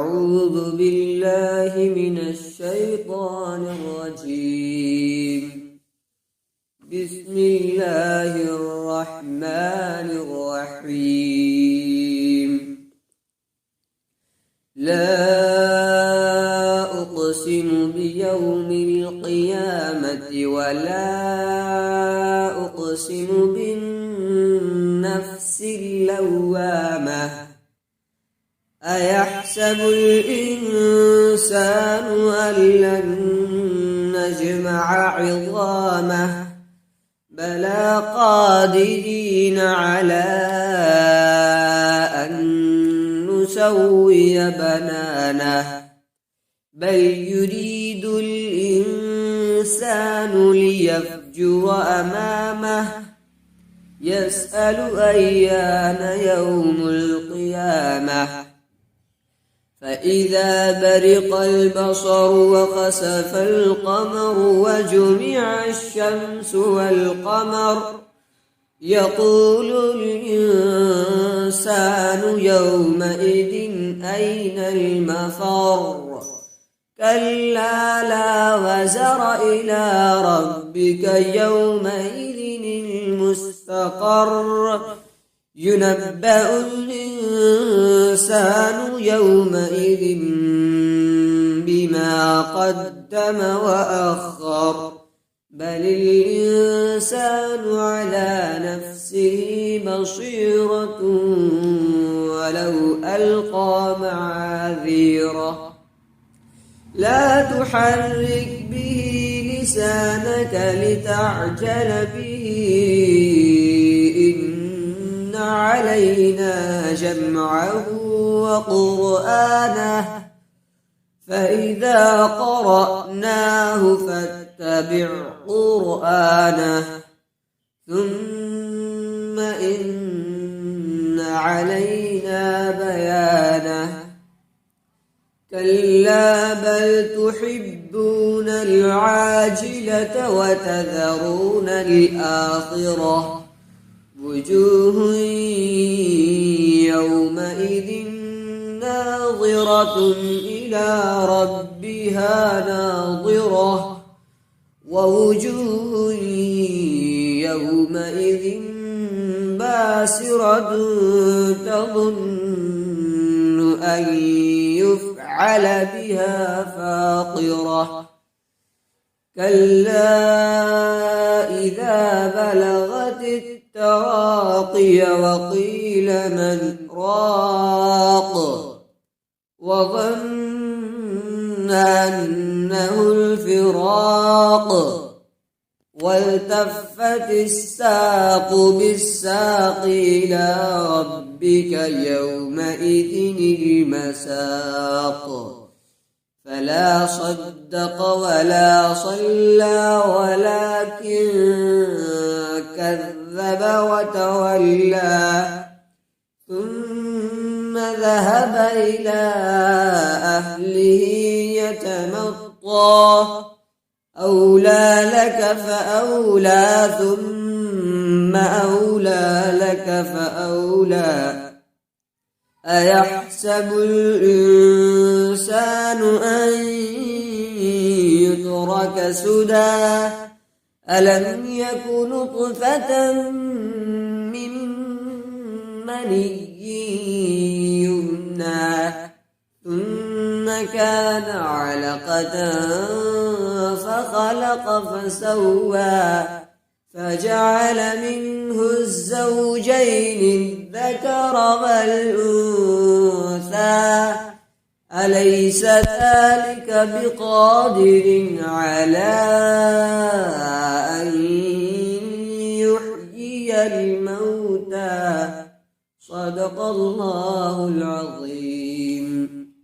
أعوذ بالله من الشيطان الرجيم. بسم الله الرحمن الرحيم. لا أقسم بيوم القيامة ولا أقسم بالنفس اللوامة. أيحسب الإنسان أن لن نجمع عظامه بلى قادرين على أن نسوي بنانه بل يريد الإنسان ليفجر أمامه يسأل أيان يوم القيامة. فإذا برق البصر وخسف القمر وجمع الشمس والقمر يقول الإنسان يومئذ أين المفر كلا لا وزر إلى ربك يومئذ المستقر ينبأ الإنسان يومئذ بما قدم وأخر بل الإنسان على نفسه بصيرة ولو ألقى معاذيره. لا تحرك به لسانك لتعجل به إن علينا جمعه وقرآنه فإذا قرأناه فاتبع قرآنه ثم إن علينا بيانه. كلا بل تحبون العاجلة وتذرون الآخرة وجوه يومئذ ناظرة إلى ربها ناظرة ووجوه يومئذ باسرة تظن أن يفعل بها فاقرة. كلا إذا بلغت التراقي وقيل من راق وظن أنه الفراق والتفت الساق بالساق إلى ربك يومئذ المساق. فلا صدق ولا صلى ولكن كذب وتولى ثم ذهب إلى أهله يتمطى أولى لك فأولى ثم أولى لك فأولى. أيحسب الإنسان أن يترك سدى ألم يك نطفة من مني يمنى ثم كان علقة فخلق فسوى فجعل منه الزوجين الذكر والأنثى أليس ذلك بقادر على أن يحيي الموتى صدق الله العظيم.